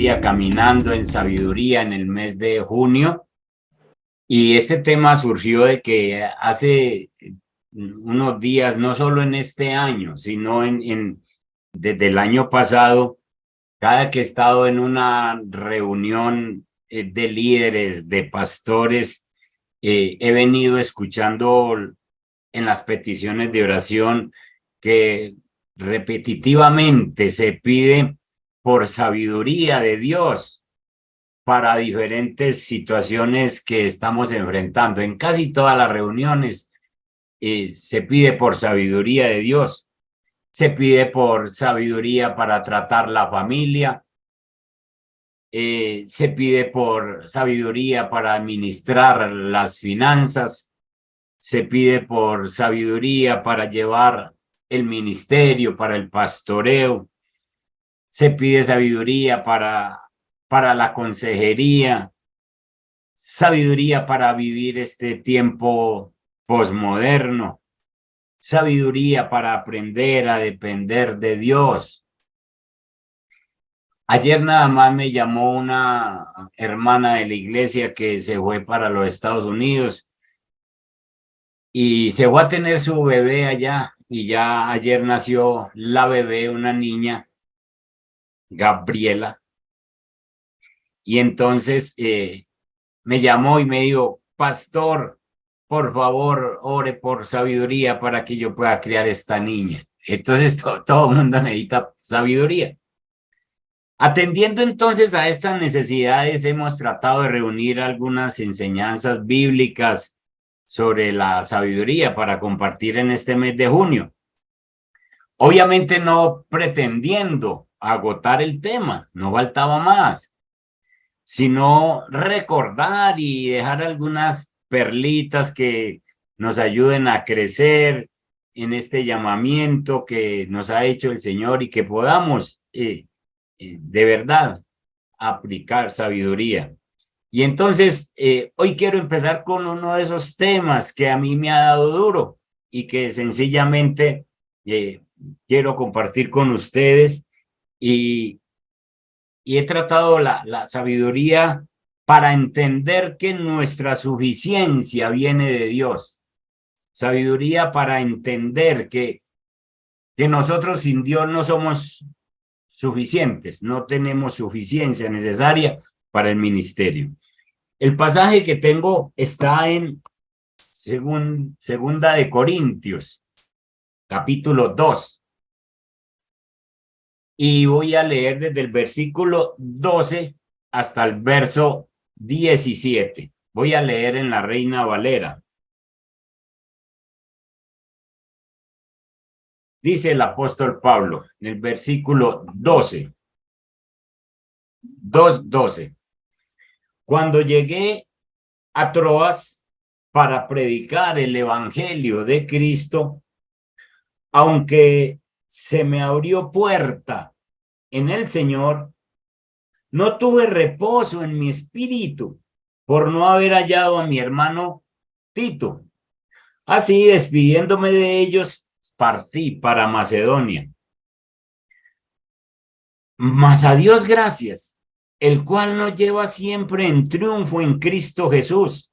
sabiduría, caminando en sabiduría en el mes de junio. Y este tema surgió de que hace unos días, no solo en este año, sino desde el año pasado, cada que he estado en una reunión de líderes, de pastores, he venido escuchando en las peticiones de oración que repetitivamente se pide por sabiduría de Dios para diferentes situaciones que estamos enfrentando. En casi todas las reuniones se pide por sabiduría de Dios, se pide por sabiduría para tratar la familia, se pide por sabiduría para administrar las finanzas, se pide por sabiduría para llevar el ministerio, para el pastoreo, se pide sabiduría para la consejería, sabiduría para vivir este tiempo posmoderno, sabiduría para aprender a depender de Dios. Ayer nada más me llamó una hermana de la iglesia que se fue para los Estados Unidos y se fue a tener su bebé allá, y ya ayer nació la bebé, una niña, Gabriela, y entonces me llamó y me dijo: pastor, por favor, ore por sabiduría para que yo pueda criar esta niña. Entonces todo el mundo necesita sabiduría. Atendiendo entonces a estas necesidades, hemos tratado de reunir algunas enseñanzas bíblicas sobre la sabiduría para compartir en este mes de junio. Obviamente no pretendiendo agotar el tema, no faltaba más, sino recordar y dejar algunas perlitas que nos ayuden a crecer en este llamamiento que nos ha hecho el Señor y que podamos de verdad aplicar sabiduría. Y entonces hoy quiero empezar con uno de esos temas que a mí me ha dado duro y que sencillamente quiero compartir con ustedes, y he tratado la sabiduría para entender que nuestra suficiencia viene de Dios. Sabiduría para entender que nosotros sin Dios no somos suficientes, no tenemos suficiencia necesaria para el ministerio. El pasaje que tengo está en Segunda de Corintios, capítulo 2. Y voy a leer desde el versículo 12 hasta el verso 17. Voy a leer en la Reina Valera. Dice el apóstol Pablo en el versículo 12. 2:12. Cuando llegué a Troas para predicar el evangelio de Cristo, aunque se me abrió puerta en el Señor, no tuve reposo en mi espíritu por no haber hallado a mi hermano Tito. Así, despidiéndome de ellos, partí para Macedonia. Mas a Dios gracias, el cual nos lleva siempre en triunfo en Cristo Jesús,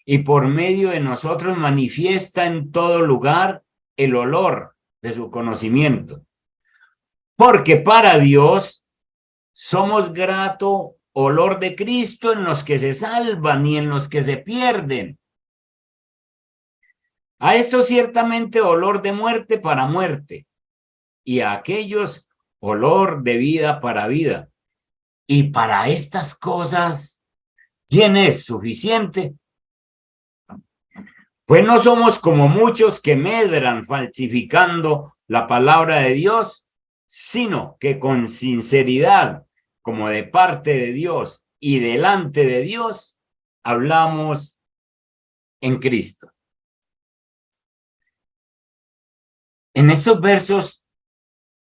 y por medio de nosotros manifiesta en todo lugar el olor de su conocimiento. Porque para Dios somos grato olor de Cristo en los que se salvan y en los que se pierden. A esto ciertamente olor de muerte para muerte, y a aquellos olor de vida para vida. Y para estas cosas, ¿quién es suficiente? Pues no somos como muchos que medran falsificando la palabra de Dios, sino que con sinceridad, como de parte de Dios y delante de Dios, hablamos en Cristo. En estos versos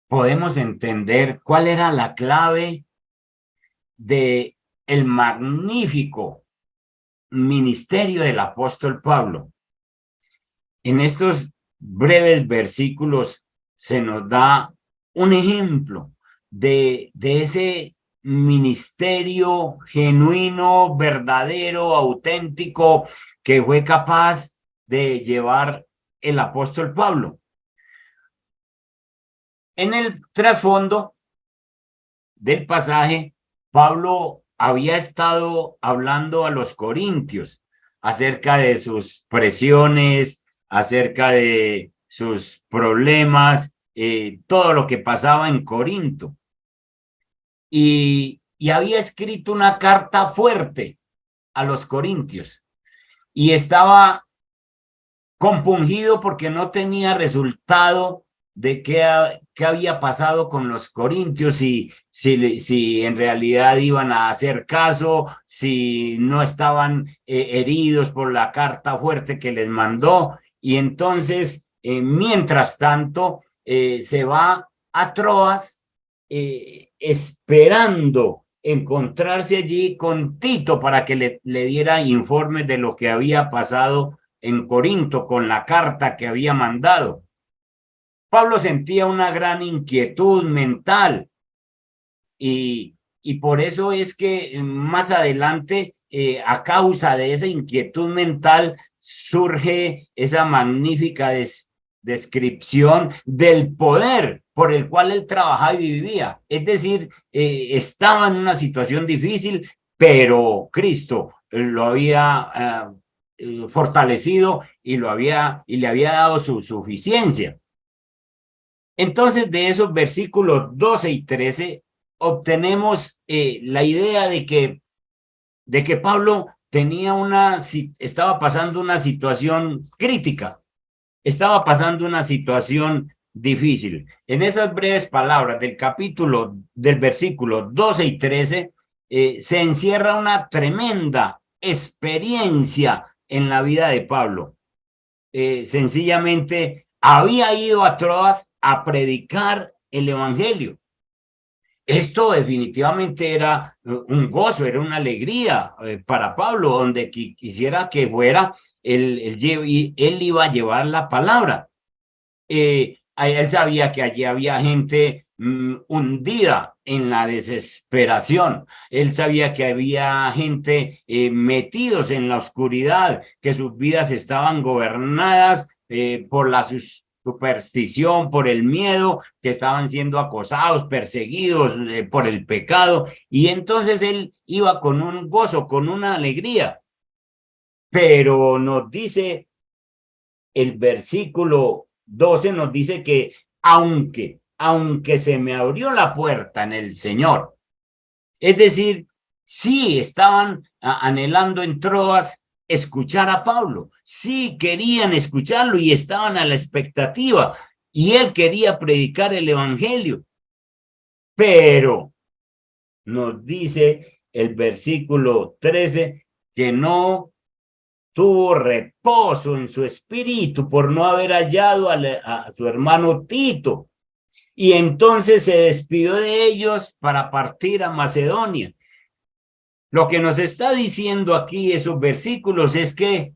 podemos entender cuál era la clave de el magnífico ministerio del apóstol Pablo. En estos breves versículos se nos da un ejemplo de ese ministerio genuino, verdadero, auténtico, que fue capaz de llevar el apóstol Pablo. En el trasfondo del pasaje, Pablo había estado hablando a los corintios acerca de sus presiones, acerca de sus problemas, todo lo que pasaba en Corinto. Y había escrito una carta fuerte a los corintios y estaba compungido porque no tenía resultado de qué había pasado con los corintios, si en realidad iban a hacer caso, si no estaban heridos por la carta fuerte que les mandó. Y entonces, mientras tanto, se va a Troas esperando encontrarse allí con Tito para que le diera informes de lo que había pasado en Corinto con la carta que había mandado. Pablo sentía una gran inquietud mental y por eso es que más adelante, a causa de esa inquietud mental, surge esa magnífica descripción del poder por el cual él trabajaba y vivía. Es decir, estaba en una situación difícil, pero Cristo lo había fortalecido y le había dado su suficiencia. Entonces, de esos versículos 12 y 13 obtenemos la idea de que Pablo estaba pasando una situación crítica, estaba pasando una situación difícil. En esas breves palabras del versículo 12 y 13, se encierra una tremenda experiencia en la vida de Pablo. Sencillamente había ido a Troas a predicar el evangelio. Esto definitivamente era un gozo, era una alegría para Pablo, donde quisiera que fuera, él iba a llevar la palabra. Él sabía que allí había gente hundida en la desesperación. Él sabía que había gente metidos en la oscuridad, que sus vidas estaban gobernadas por la superstición, por el miedo, que estaban siendo acosados, perseguidos por el pecado. Y entonces él iba con un gozo, con una alegría. Pero nos dice el versículo 12, nos dice que aunque se me abrió la puerta en el Señor, es decir, sí estaban anhelando en Troas escuchar a Pablo, sí querían escucharlo y estaban a la expectativa, y él quería predicar el evangelio, pero nos dice el versículo 13 que no tuvo reposo en su espíritu por no haber hallado a su hermano Tito. Y entonces se despidió de ellos para partir a Macedonia. Lo que nos está diciendo aquí esos versículos es que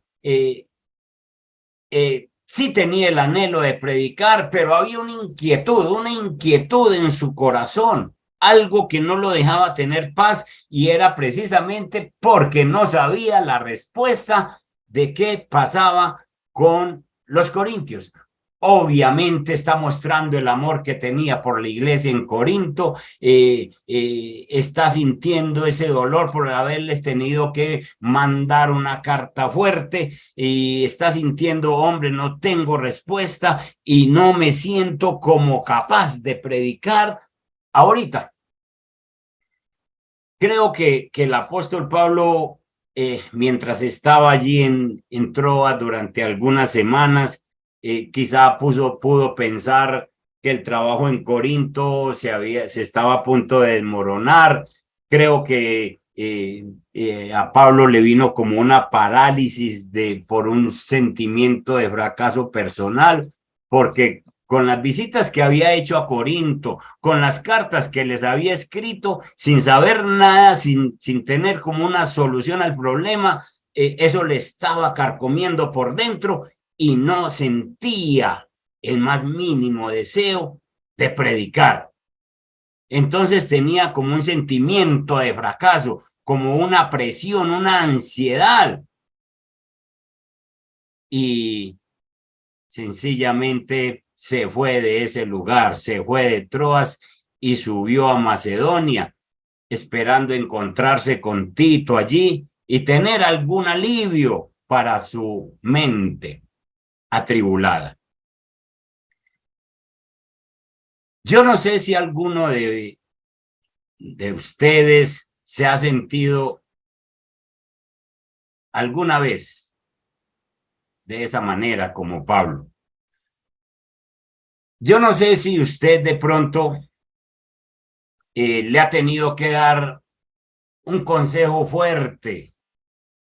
sí tenía el anhelo de predicar, pero había una inquietud en su corazón, algo que no lo dejaba tener paz, y era precisamente porque no sabía la respuesta de qué pasaba con los corintios. Obviamente está mostrando el amor que tenía por la iglesia en Corinto, está sintiendo ese dolor por haberles tenido que mandar una carta fuerte, y está sintiendo, hombre, no tengo respuesta y no me siento como capaz de predicar ahorita. Creo que el apóstol Pablo, mientras estaba allí en Troas durante algunas semanas, quizá pudo pensar que el trabajo en Corinto se estaba a punto de desmoronar. Creo que a Pablo le vino como una parálisis por un sentimiento de fracaso personal, porque con las visitas que había hecho a Corinto, con las cartas que les había escrito, sin saber nada, sin tener como una solución al problema, eso le estaba carcomiendo por dentro y no sentía el más mínimo deseo de predicar. Entonces tenía como un sentimiento de fracaso, como una presión, una ansiedad. Y sencillamente se fue de ese lugar, se fue de Troas y subió a Macedonia, esperando encontrarse con Tito allí y tener algún alivio para su mente atribulada. Yo no sé si alguno de ustedes se ha sentido alguna vez de esa manera como Pablo. Yo no sé si usted de pronto le ha tenido que dar un consejo fuerte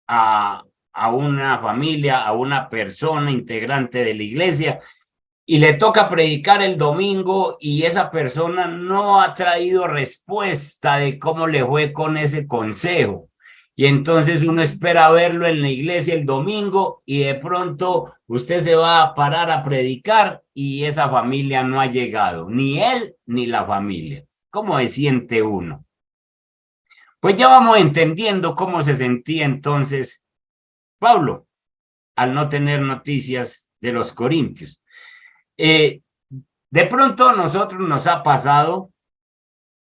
a una familia, a una persona integrante de la iglesia, y le toca predicar el domingo y esa persona no ha traído respuesta de cómo le fue con ese consejo. Y entonces uno espera verlo en la iglesia el domingo y de pronto usted se va a parar a predicar y esa familia no ha llegado, ni él ni la familia. ¿Cómo se siente uno? Pues ya vamos entendiendo cómo se sentía entonces Pablo al no tener noticias de los corintios. De pronto a nosotros nos ha pasado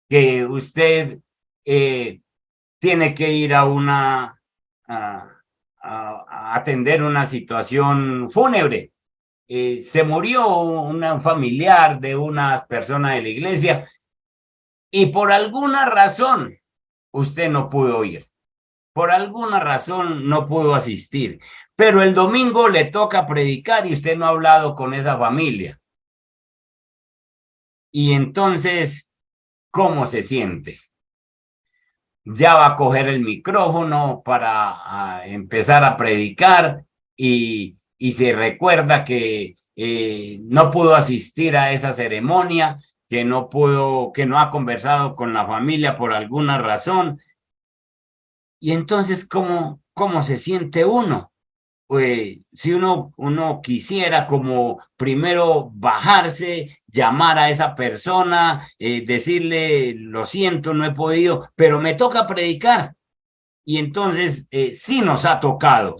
que usted tiene que ir a a atender una situación fúnebre. Se murió un familiar de una persona de la iglesia y por alguna razón usted no pudo ir. Por alguna razón no pudo asistir. Pero el domingo le toca predicar y usted no ha hablado con esa familia. Y entonces, ¿cómo se siente? Ya va a coger el micrófono para empezar a predicar y se recuerda que no pudo asistir a esa ceremonia, que no ha conversado con la familia por alguna razón. Y entonces, ¿cómo se siente uno? Si uno quisiera como primero bajarse, llamar a esa persona, decirle, lo siento, no he podido, pero me toca predicar. Y entonces sí nos ha tocado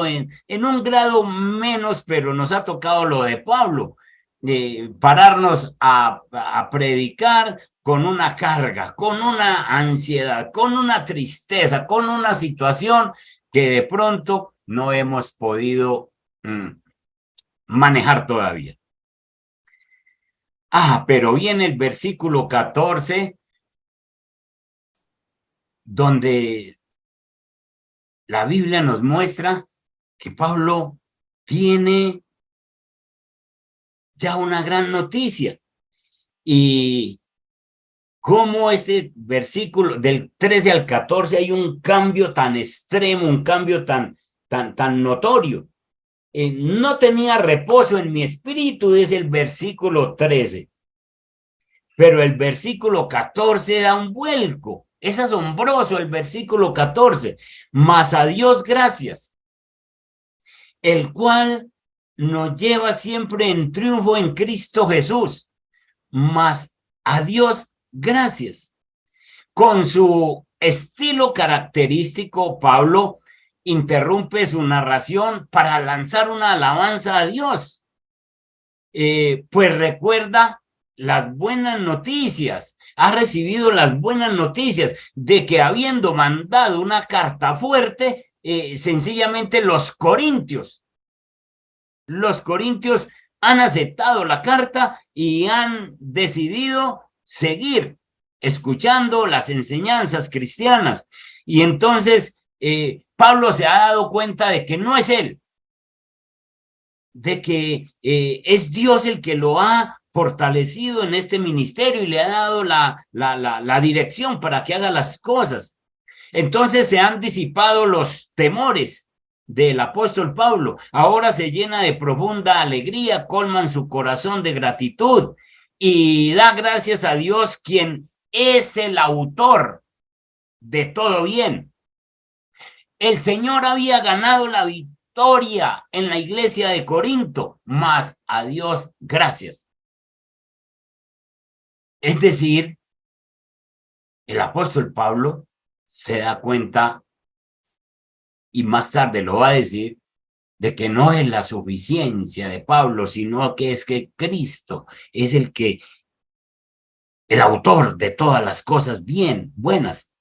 en un grado menos, pero nos ha tocado lo de Pablo, pararnos a predicar con una carga, con una ansiedad, con una tristeza, con una situación que de pronto no hemos podido manejar todavía. Pero viene el versículo 14, donde la Biblia nos muestra que Pablo tiene ya una gran noticia. Y cómo este versículo del 13 al 14 hay un cambio tan extremo, un cambio tan notorio. No tenía reposo en mi espíritu, es el versículo 13. Pero el versículo 14 da un vuelco. Es asombroso el versículo 14. Mas a Dios gracias, el cual nos lleva siempre en triunfo en Cristo Jesús. Mas a Dios gracias. Con su estilo característico, Pablo interrumpe su narración para lanzar una alabanza a Dios. Pues recuerda las buenas noticias, ha recibido las buenas noticias de que habiendo mandado una carta fuerte, sencillamente los corintios han aceptado la carta y han decidido seguir escuchando las enseñanzas cristianas. Y entonces Pablo se ha dado cuenta de que no es él, de que es Dios el que lo ha fortalecido en este ministerio y le ha dado la dirección para que haga las cosas. Entonces se han disipado los temores del apóstol Pablo. Ahora se llena de profunda alegría, colman su corazón de gratitud y da gracias a Dios, quien es el autor de todo bien. El Señor había ganado la victoria en la iglesia de Corinto, mas a Dios gracias. Es decir, el apóstol Pablo se da cuenta, y más tarde lo va a decir, de que no es la suficiencia de Pablo, sino que es que Cristo es el autor de todas las cosas buenas.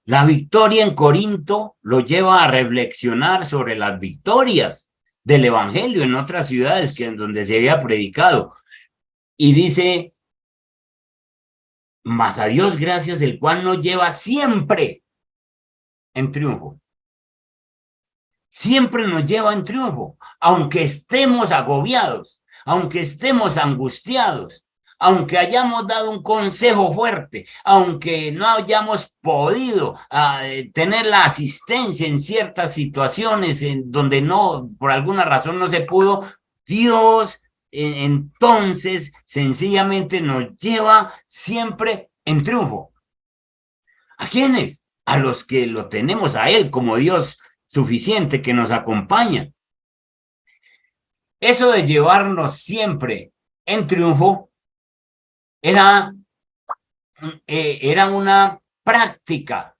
La victoria en Corinto lo lleva a reflexionar sobre las victorias del evangelio en otras ciudades que en donde se había predicado. Y dice, mas a Dios gracias, el cual nos lleva siempre en triunfo. Siempre nos lleva en triunfo, aunque estemos agobiados, aunque estemos angustiados, aunque hayamos dado un consejo fuerte, aunque no hayamos podido tener la asistencia en ciertas situaciones en donde no, por alguna razón no se pudo, Dios entonces sencillamente nos lleva siempre en triunfo. ¿A quiénes? A los que lo tenemos a Él como Dios suficiente que nos acompaña. Eso de llevarnos siempre en triunfo era una práctica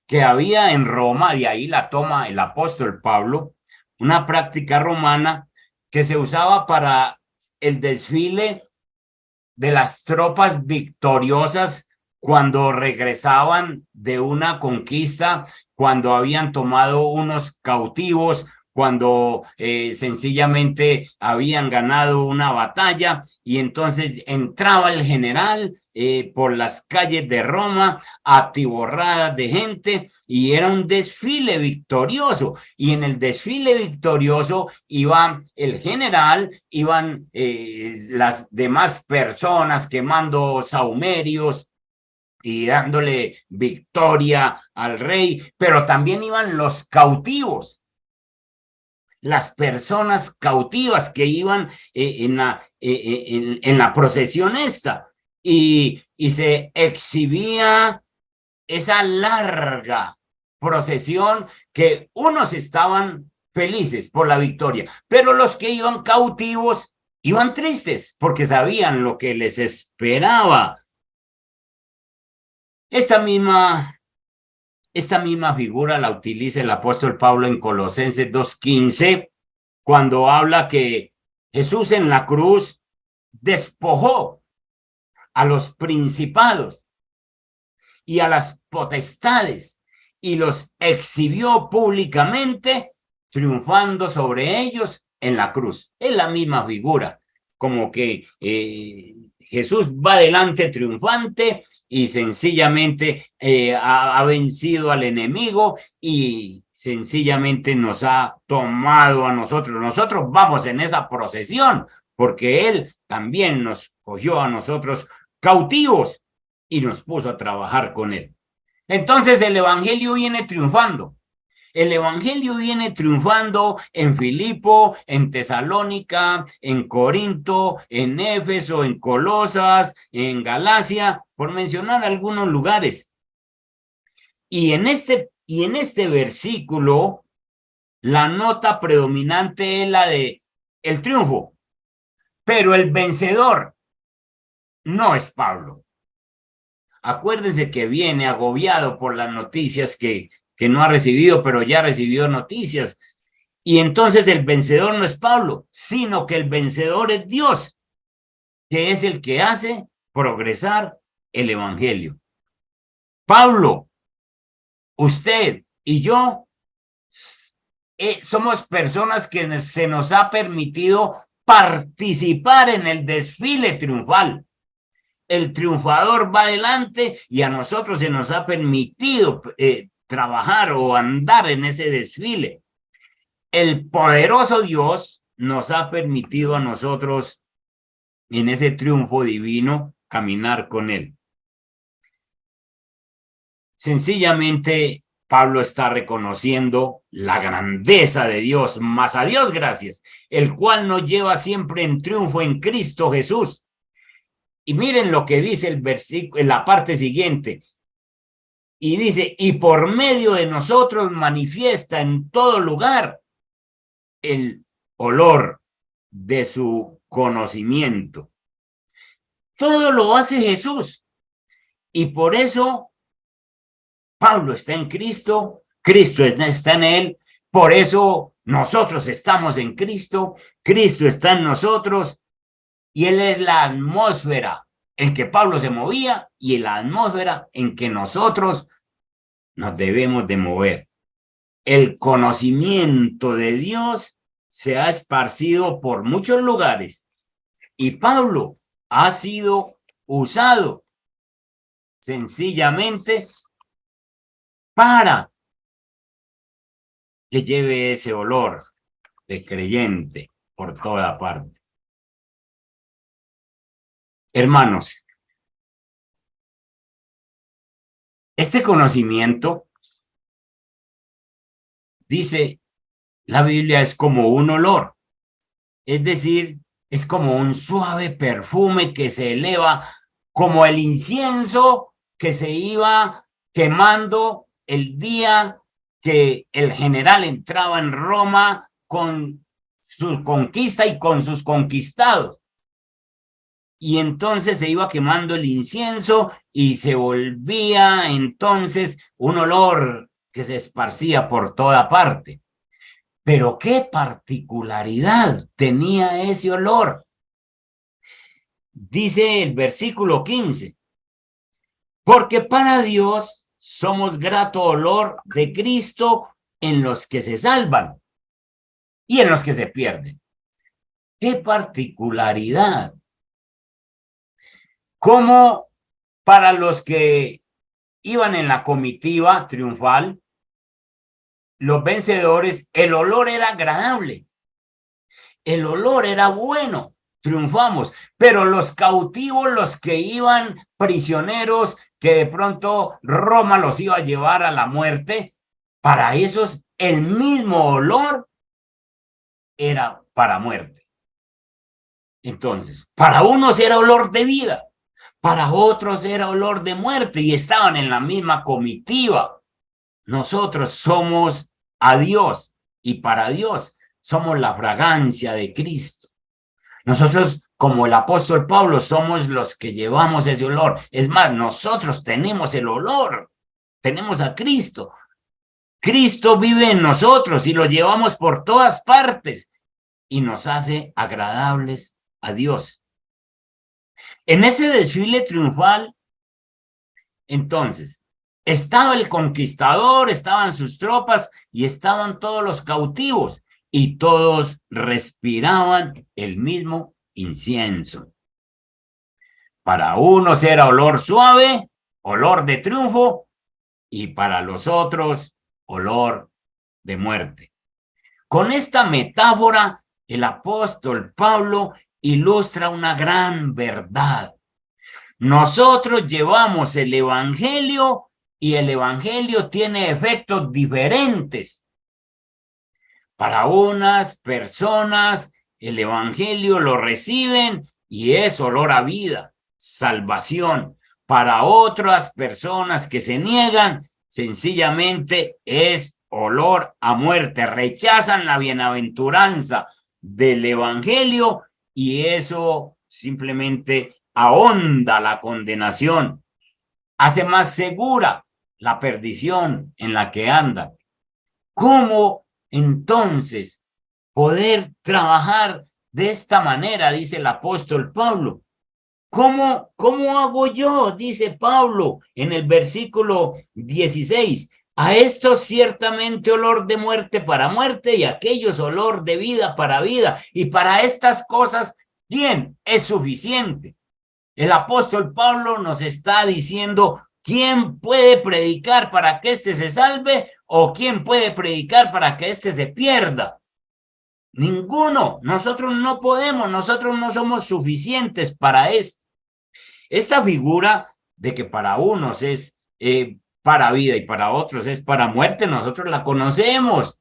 que había en Roma, de ahí la toma el apóstol Pablo, una práctica romana que se usaba para el desfile de las tropas victoriosas cuando regresaban de una conquista, cuando habían tomado unos cautivos, cuando sencillamente habían ganado una batalla, y entonces entraba el general por las calles de Roma atiborradas de gente, y era un desfile victorioso, y en el desfile victorioso iba el general, iban las demás personas quemando sahumerios y dándole victoria al rey, pero también iban los cautivos, las personas cautivas que iban en la procesión esta, y se exhibía esa larga procesión que unos estaban felices por la victoria, pero los que iban cautivos iban tristes porque sabían lo que les esperaba. Esta misma figura la utiliza el apóstol Pablo en Colosenses 2:15, cuando habla que Jesús en la cruz despojó a los principados y a las potestades y los exhibió públicamente, triunfando sobre ellos en la cruz. Es la misma figura, como que Jesús va adelante triunfante y sencillamente ha vencido al enemigo y sencillamente nos ha tomado a nosotros. Nosotros vamos en esa procesión porque Él también nos cogió a nosotros cautivos y nos puso a trabajar con Él. Entonces el evangelio viene triunfando. El evangelio viene triunfando en Filipo, en Tesalónica, en Corinto, en Éfeso, en Colosas, en Galacia, por mencionar algunos lugares. Y en este versículo, la nota predominante es la de el triunfo, pero el vencedor no es Pablo. Acuérdense que viene agobiado por las noticias que no ha recibido, pero ya recibió noticias. Y entonces el vencedor no es Pablo, sino que el vencedor es Dios, que es el que hace progresar el evangelio. Pablo, usted y yo somos personas que se nos ha permitido participar en el desfile triunfal. El triunfador va adelante y a nosotros se nos ha permitido trabajar o andar en ese desfile. El poderoso Dios nos ha permitido a nosotros en ese triunfo divino caminar con Él. Sencillamente, Pablo está reconociendo la grandeza de Dios, mas a Dios gracias, el cual nos lleva siempre en triunfo en Cristo Jesús. Y miren lo que dice el versículo en la parte siguiente. Y dice, y por medio de nosotros manifiesta en todo lugar el olor de su conocimiento. todo lo hace Jesús. Y por eso Pablo está en Cristo, Cristo está en él, por eso nosotros estamos en Cristo, Cristo está en nosotros, y él es la atmósfera en que Pablo se movía y la atmósfera en que nosotros nos debemos de mover. El conocimiento de Dios se ha esparcido por muchos lugares y Pablo ha sido usado sencillamente para que lleve ese olor de creyente por toda parte. Hermanos, este conocimiento, dice la Biblia, es como un olor, es decir, es como un suave perfume que se eleva, como el incienso que se iba quemando el día que el general entraba en Roma con su conquista y con sus conquistados. Y entonces se iba quemando el incienso y se volvía entonces un olor que se esparcía por toda parte. Pero qué particularidad tenía ese olor. Dice el versículo 15, porque para Dios somos grato olor de Cristo en los que se salvan y en los que se pierden. Qué particularidad. Como para los que iban en la comitiva triunfal, los vencedores, el olor era agradable, el olor era bueno, triunfamos, pero los cautivos, los que iban prisioneros, que de pronto Roma los iba a llevar a la muerte, para esos el mismo olor era para muerte. Entonces, para unos era olor de vida, para otros era olor de muerte y estaban en la misma comitiva. Nosotros somos a Dios y para Dios somos la fragancia de Cristo. Nosotros, como el apóstol Pablo, somos los que llevamos ese olor. Es más, nosotros tenemos el olor, tenemos a Cristo. Cristo vive en nosotros y lo llevamos por todas partes y nos hace agradables a Dios. En ese desfile triunfal, entonces, estaba el conquistador, estaban sus tropas y estaban todos los cautivos y todos respiraban el mismo incienso. Para unos era olor suave, olor de triunfo, y para los otros, olor de muerte. Con esta metáfora, el apóstol Pablo ilustra una gran verdad. Nosotros llevamos el evangelio y el evangelio tiene efectos diferentes. Para unas personas, el evangelio lo reciben y es olor a vida, salvación. Para otras personas que se niegan, sencillamente es olor a muerte. Rechazan la bienaventuranza del evangelio y eso simplemente ahonda la condenación, hace más segura la perdición en la que andan. ¿Cómo entonces poder trabajar de esta manera? Dice el apóstol Pablo. ¿Cómo hago yo? Dice Pablo en el versículo 16. A estos ciertamente olor de muerte para muerte y a aquellos olor de vida para vida. Y para estas cosas, ¿quién es suficiente? El apóstol Pablo nos está diciendo quién puede predicar para que éste se salve o quién puede predicar para que éste se pierda. Ninguno. Nosotros no podemos, nosotros no somos suficientes para esto. Esta figura de que para unos es para vida y para otros es para muerte, nosotros la conocemos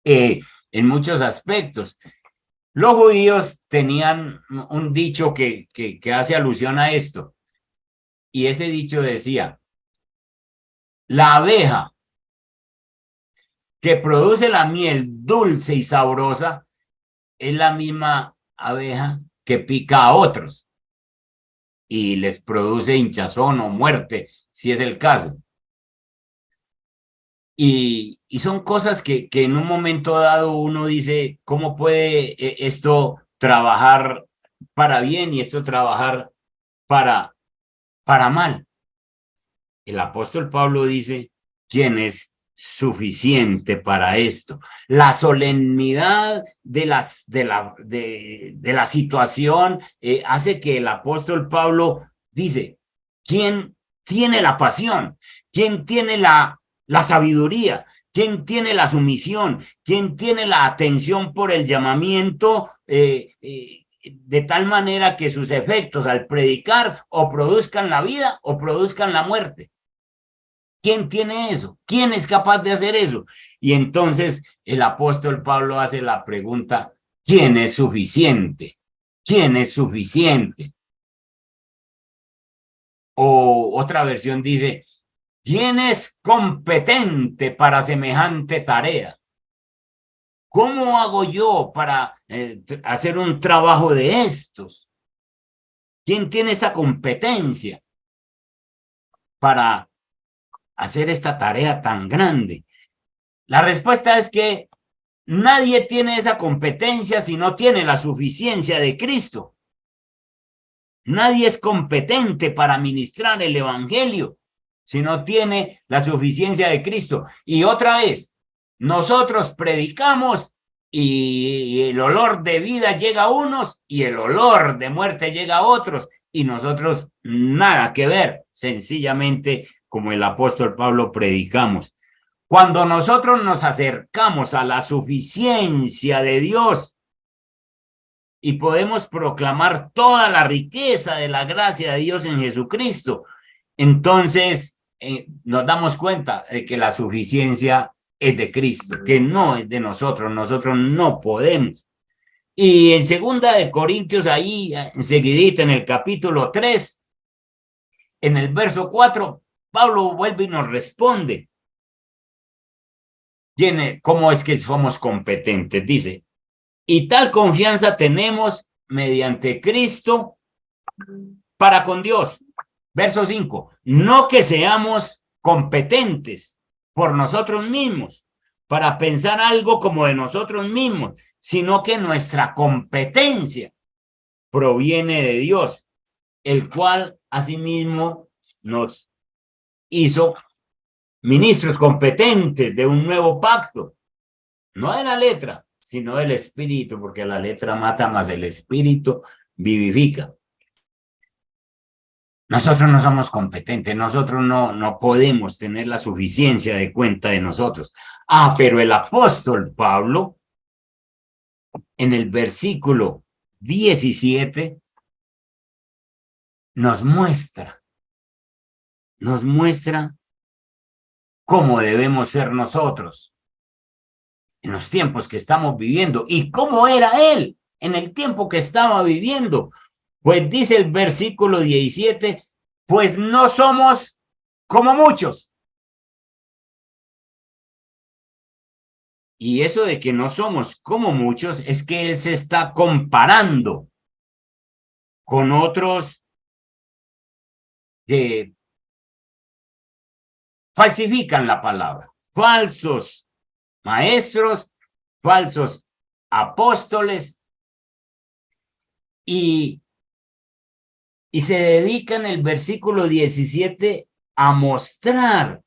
en muchos aspectos. Los judíos tenían un dicho que hace alusión a esto. Y ese dicho decía, la abeja que produce la miel dulce y sabrosa es la misma abeja que pica a otros. y les produce hinchazón o muerte, si es el caso. Y son cosas que en un momento dado uno dice, ¿cómo puede esto trabajar para bien y esto trabajar para mal? El apóstol Pablo dice, ¿quién es suficiente para esto? La solemnidad de la situación hace que el apóstol Pablo dice, ¿quién tiene la pasión? ¿Quién tiene la sabiduría? ¿Quién tiene la sumisión? ¿Quién tiene la atención por el llamamiento? De tal manera que sus efectos al predicar o produzcan la vida o produzcan la muerte. ¿Quién tiene eso? ¿Quién es capaz de hacer eso? Y entonces el apóstol Pablo hace la pregunta, ¿quién es suficiente? ¿Quién es suficiente? O otra versión dice, ¿quién es competente para semejante tarea? ¿Cómo hago yo para hacer un trabajo de estos? ¿Quién tiene esa competencia para hacer esta tarea tan grande? La respuesta es que nadie tiene esa competencia si no tiene la suficiencia de Cristo. Nadie es competente para ministrar el evangelio si no tiene la suficiencia de Cristo. Y otra vez, nosotros predicamos y el olor de vida llega a unos y el olor de muerte llega a otros y nosotros nada que ver, sencillamente como el apóstol Pablo predicamos. Cuando nosotros nos acercamos a la suficiencia de Dios y podemos proclamar toda la riqueza de la gracia de Dios en Jesucristo, entonces nos damos cuenta de que la suficiencia es de Cristo, que no es de nosotros no podemos. Y en 2 Corintios, ahí enseguidita en el capítulo 3, en el verso 4, Pablo vuelve y nos responde. ¿Cómo es que somos competentes? Dice, y tal confianza tenemos mediante Cristo para con Dios. Verso 5, no que seamos competentes por nosotros mismos para pensar algo como de nosotros mismos, sino que nuestra competencia proviene de Dios, el cual asimismo nos hizo ministros competentes de un nuevo pacto, no de la letra, sino del espíritu, porque la letra mata, más el espíritu vivifica. Nosotros no somos competentes, nosotros no podemos tener la suficiencia de cuenta de nosotros. Pero el apóstol Pablo, en el versículo 17, nos muestra cómo debemos ser nosotros en los tiempos que estamos viviendo y cómo era él en el tiempo que estaba viviendo. Pues dice el versículo 17, pues no somos como muchos. Y eso de que no somos como muchos es que él se está comparando con otros que falsifican la palabra, falsos maestros, falsos apóstoles, y se dedica en el versículo 17 a mostrar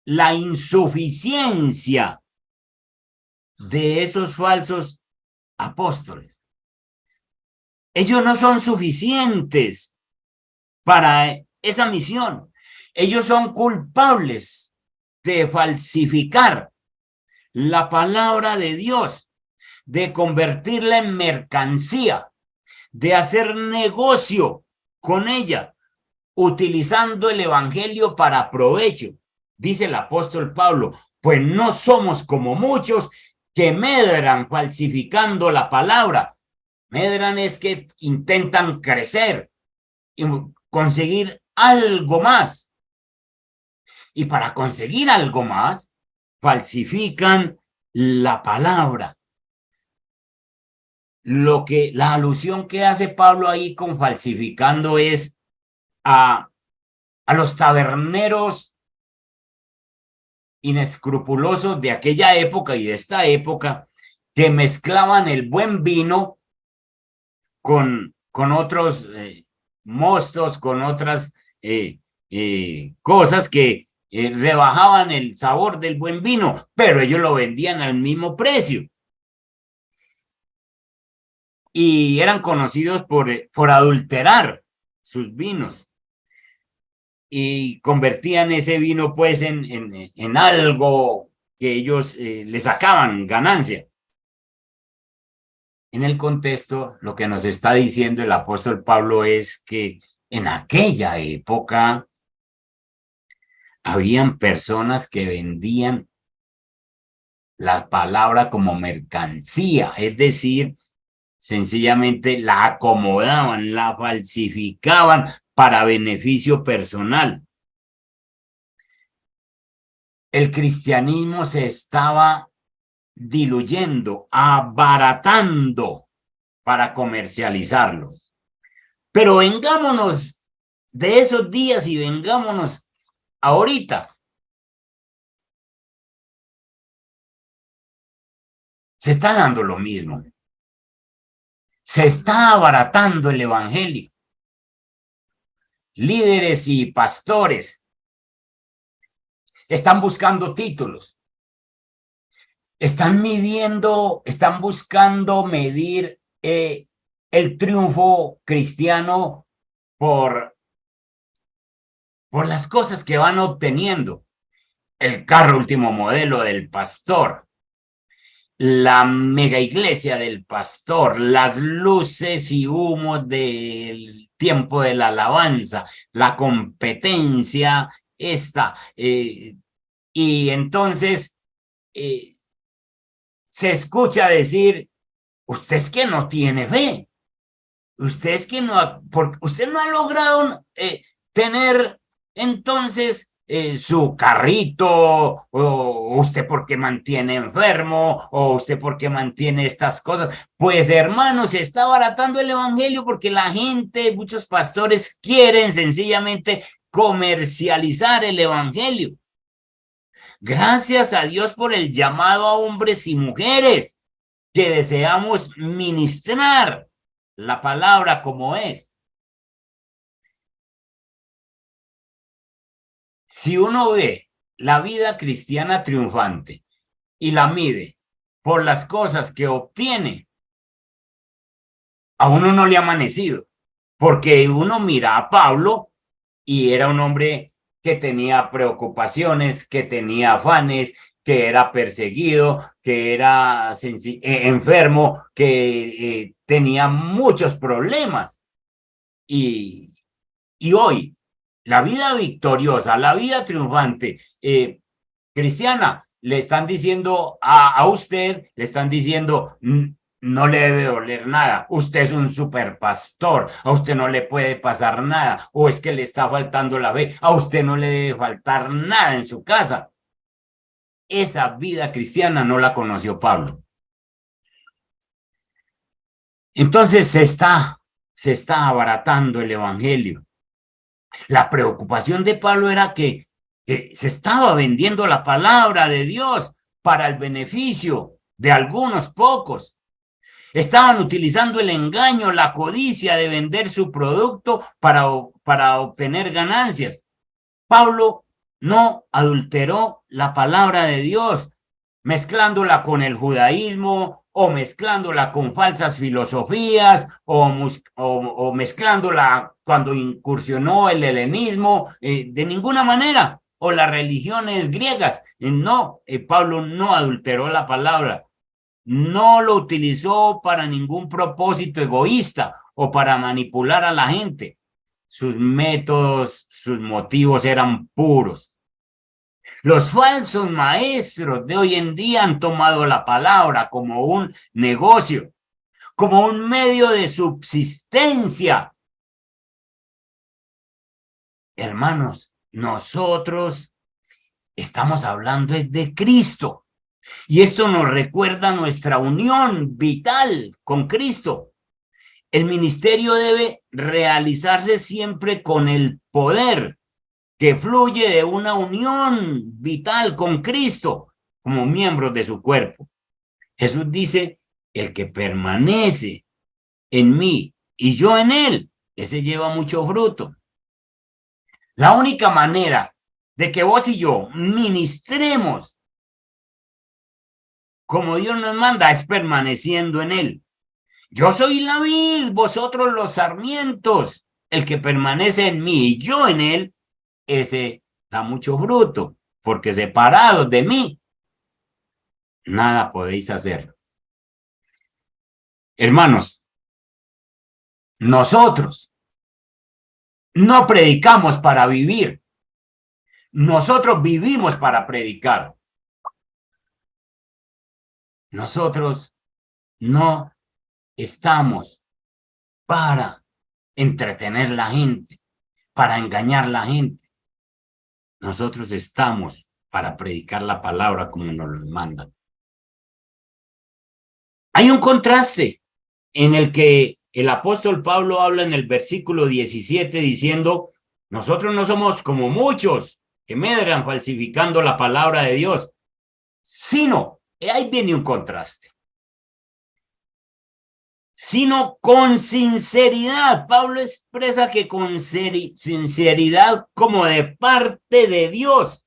la insuficiencia de esos falsos apóstoles. Ellos no son suficientes para esa misión. Ellos son culpables de falsificar la palabra de Dios, de convertirla en mercancía, de hacer negocio con ella, utilizando el evangelio para provecho. Dice el apóstol Pablo, pues no somos como muchos que medran falsificando la palabra. Medran es que intentan crecer y conseguir algo más. Y para conseguir algo más, falsifican la palabra. la alusión que hace Pablo ahí con falsificando es a los taberneros inescrupulosos de aquella época y de esta época, que mezclaban el buen vino con otros mostos, con otras cosas que rebajaban el sabor del buen vino, pero ellos lo vendían al mismo precio. Y eran conocidos por adulterar sus vinos. Y convertían ese vino pues en algo que ellos le sacaban ganancia. En el contexto, lo que nos está diciendo el apóstol Pablo es que en aquella época habían personas que vendían la palabra como mercancía, es decir, sencillamente la acomodaban, la falsificaban para beneficio personal. El cristianismo se estaba diluyendo, abaratando para comercializarlo. Pero vengámonos de esos días y vengámonos ahorita. Se está dando lo mismo. Se está abaratando el evangelio. Líderes y pastores están buscando títulos. Están buscando medir el triunfo cristiano por las cosas que van obteniendo. El carro último modelo del pastor, la mega iglesia del pastor, las luces y humos del tiempo de la alabanza, la competencia esta. Y entonces se escucha decir, usted es que no tiene fe, usted es que no, porque usted no ha logrado tener entonces su carrito, o usted porque mantiene enfermo, o usted porque mantiene estas cosas. Pues hermano, se está abaratando el evangelio porque la gente, muchos pastores quieren sencillamente comercializar el evangelio. Gracias a Dios por el llamado a hombres y mujeres que deseamos ministrar la palabra como es. Si uno ve la vida cristiana triunfante y la mide por las cosas que obtiene, a uno no le ha amanecido, porque uno mira a Pablo y era un hombre que tenía preocupaciones, que tenía afanes, que era perseguido, que era enfermo, que tenía muchos problemas. Y hoy, la vida victoriosa, la vida triunfante, cristiana, le están diciendo a usted, le están diciendo, no le debe doler nada, usted es un super pastor, a usted no le puede pasar nada, o es que le está faltando la fe, a usted no le debe faltar nada en su casa. Esa vida cristiana no la conoció Pablo. Entonces se está abaratando el evangelio. La preocupación de Pablo era que se estaba vendiendo la palabra de Dios para el beneficio de algunos pocos. Estaban utilizando el engaño, la codicia de vender su producto para obtener ganancias. Pablo no adulteró la palabra de Dios, mezclándola con el judaísmo o mezclándola con falsas filosofías o mezclándola cuando incursionó el helenismo, de ninguna manera, o las religiones griegas. No, Pablo no adulteró la palabra, no lo utilizó para ningún propósito egoísta o para manipular a la gente. Sus métodos, sus motivos eran puros. Los falsos maestros de hoy en día han tomado la palabra como un negocio, como un medio de subsistencia. Hermanos, nosotros estamos hablando de Cristo. Y esto nos recuerda nuestra unión vital con Cristo. El ministerio debe realizarse siempre con el poder que fluye de una unión vital con Cristo como miembros de su cuerpo. Jesús dice, el que permanece en mí y yo en él, ese lleva mucho fruto. La única manera de que vos y yo ministremos como Dios nos manda es permaneciendo en él. Yo soy la vid, vosotros los sarmientos. El que permanece en mí y yo en él, ese da mucho fruto, porque separados de mí, nada podéis hacer. Hermanos, nosotros no predicamos para vivir. Nosotros vivimos para predicar. Nosotros no estamos para entretener la gente, para engañar la gente. Nosotros estamos para predicar la palabra como nos lo mandan. Hay un contraste en el que el apóstol Pablo habla en el versículo 17 diciendo, nosotros no somos como muchos que medran falsificando la palabra de Dios, sino, ahí viene un contraste, sino con sinceridad. Pablo expresa que con sinceridad como de parte de Dios,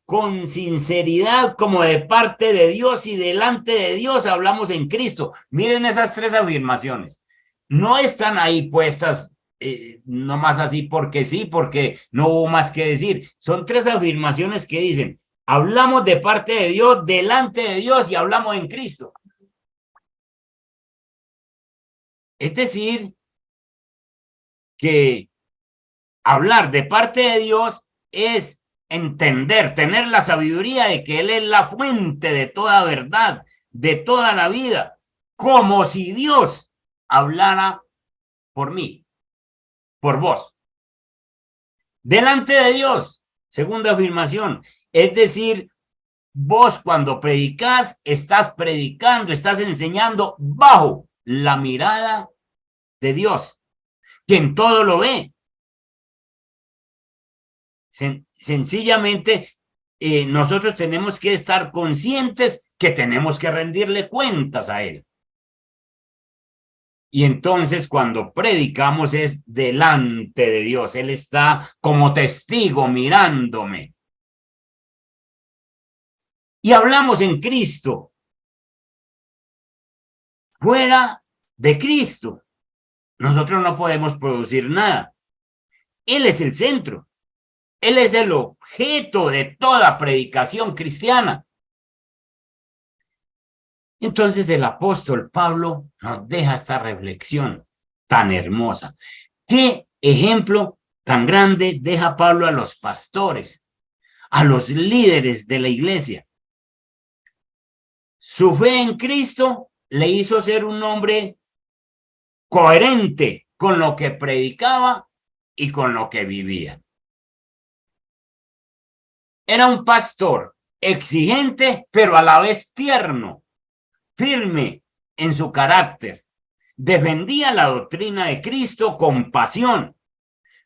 con sinceridad como de parte de Dios y delante de Dios hablamos en Cristo. Miren esas tres afirmaciones. No están ahí puestas nomás así porque sí, porque no hubo más que decir. Son tres afirmaciones que dicen, hablamos de parte de Dios, delante de Dios y hablamos en Cristo. Es decir, que hablar de parte de Dios es entender, tener la sabiduría de que Él es la fuente de toda verdad, de toda la vida, como si Dios hablara por mí, por vos. Delante de Dios, segunda afirmación, es decir, vos cuando predicás, estás predicando, estás enseñando bajo la mirada de Dios, quien todo lo ve. Sencillamente, nosotros tenemos que estar conscientes que tenemos que rendirle cuentas a Él. Y entonces cuando predicamos es delante de Dios. Él está como testigo mirándome. Y hablamos en Cristo. Fuera de Cristo, nosotros no podemos producir nada. Él es el centro. Él es el objeto de toda predicación cristiana. Entonces el apóstol Pablo nos deja esta reflexión tan hermosa. ¿Qué ejemplo tan grande deja Pablo a los pastores, a los líderes de la iglesia? Su fe en Cristo le hizo ser un hombre coherente con lo que predicaba y con lo que vivía. Era un pastor exigente, pero a la vez tierno, firme en su carácter. Defendía la doctrina de Cristo con pasión,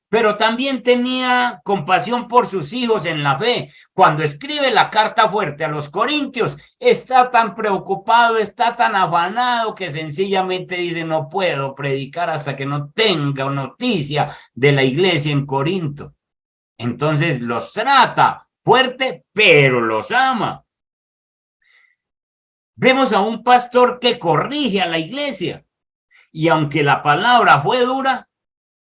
pero también tenía compasión por sus hijos en la fe. Cuando escribe la carta fuerte a los corintios, está tan preocupado, está tan afanado que sencillamente dice, no puedo predicar hasta que no tenga noticia de la iglesia en Corinto. Entonces los trata fuerte, pero los ama. Vemos a un pastor que corrige a la iglesia y aunque la palabra fue dura,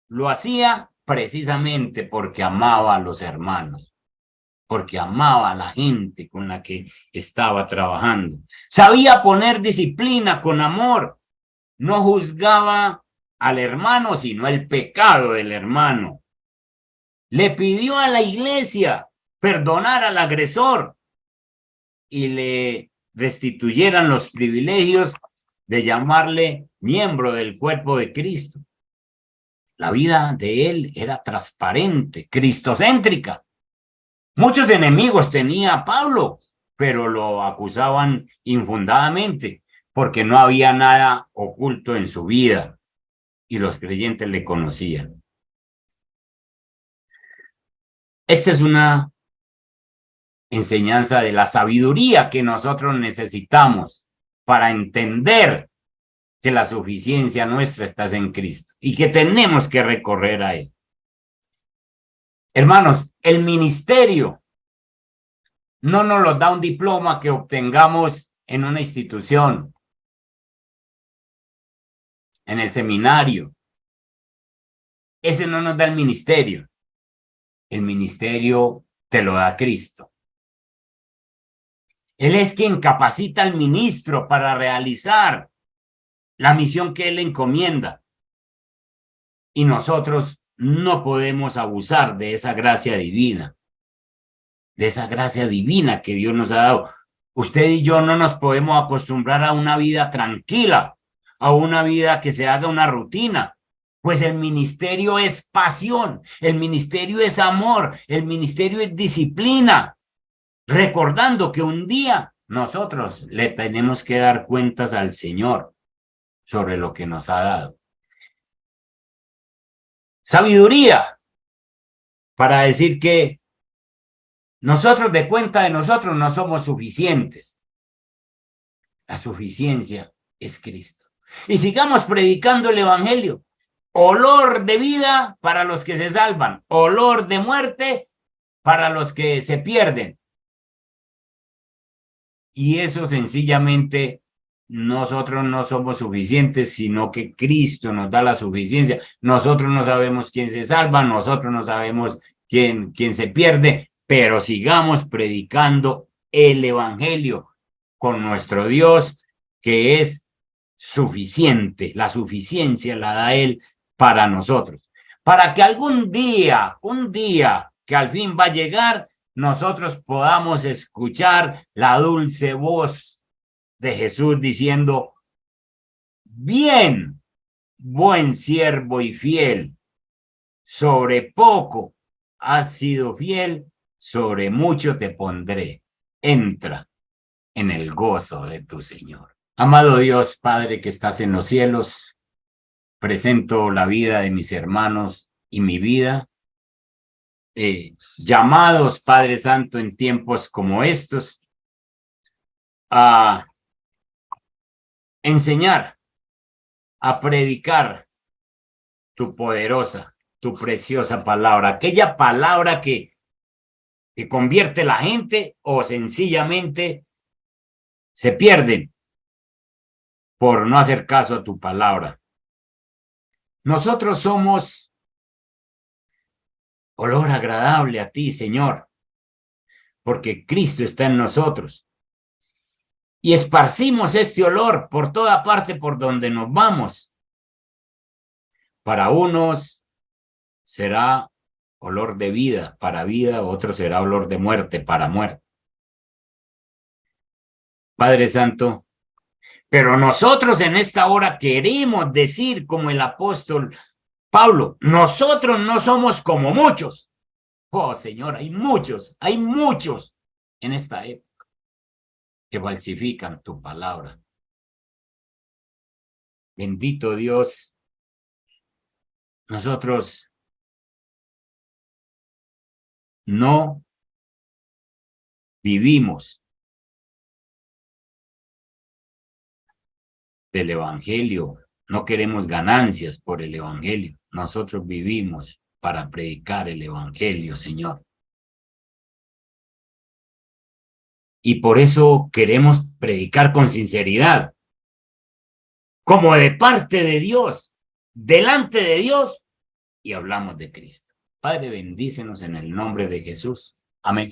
lo hacía precisamente porque amaba a los hermanos, porque amaba a la gente con la que estaba trabajando. Sabía poner disciplina con amor, no juzgaba al hermano, sino el pecado del hermano. Le pidió a la iglesia perdonar al agresor y le restituyeran los privilegios de llamarle miembro del cuerpo de Cristo. La vida de él era transparente, cristocéntrica. Muchos enemigos tenía Pablo, pero lo acusaban infundadamente porque no había nada oculto en su vida y los creyentes le conocían. Esta es una enseñanza de la sabiduría que nosotros necesitamos para entender que la suficiencia nuestra está en Cristo y que tenemos que recorrer a Él. Hermanos, el ministerio no nos lo da un diploma que obtengamos en una institución, en el seminario. Ese no nos da el ministerio. El ministerio te lo da Cristo. Él es quien capacita al ministro para realizar la misión que Él le encomienda. Y nosotros no podemos abusar de esa gracia divina, que Dios nos ha dado. Usted y yo no nos podemos acostumbrar a una vida tranquila, a una vida que se haga una rutina, pues el ministerio es pasión, el ministerio es amor, el ministerio es disciplina, recordando que un día nosotros le tenemos que dar cuentas al Señor sobre lo que nos ha dado. Sabiduría para decir que nosotros de cuenta de nosotros no somos suficientes. La suficiencia es Cristo. Y sigamos predicando el evangelio. Olor de vida para los que se salvan, olor de muerte para los que se pierden. Y eso sencillamente nosotros no somos suficientes, sino que Cristo nos da la suficiencia. Nosotros no sabemos quién se salva, nosotros no sabemos quién se pierde, pero sigamos predicando el evangelio con nuestro Dios, que es suficiente. La suficiencia la da Él para nosotros. Para que algún día, un día que al fin va a llegar, nosotros podamos escuchar la dulce voz de Jesús diciendo: bien, buen siervo y fiel, sobre poco has sido fiel, sobre mucho te pondré. Entra en el gozo de tu Señor. Amado Dios, Padre que estás en los cielos, presento la vida de mis hermanos y mi vida, llamados, Padre Santo, en tiempos como estos, a enseñar, a predicar tu poderosa, tu preciosa palabra, aquella palabra que convierte la gente o sencillamente se pierden por no hacer caso a tu palabra. Nosotros somos olor agradable a ti, Señor, porque Cristo está en nosotros. Y esparcimos este olor por toda parte por donde nos vamos. Para unos será olor de vida, para vida, otro será olor de muerte, para muerte. Padre Santo, pero nosotros en esta hora queremos decir como el apóstol Pablo, nosotros no somos como muchos. Oh, Señor, hay muchos en esta época que falsifican tu palabra. Bendito Dios, nosotros no vivimos del evangelio, no queremos ganancias por el evangelio, nosotros vivimos para predicar el evangelio, Señor. Y por eso queremos predicar con sinceridad, como de parte de Dios, delante de Dios, y hablamos de Cristo. Padre, bendícenos en el nombre de Jesús. Amén.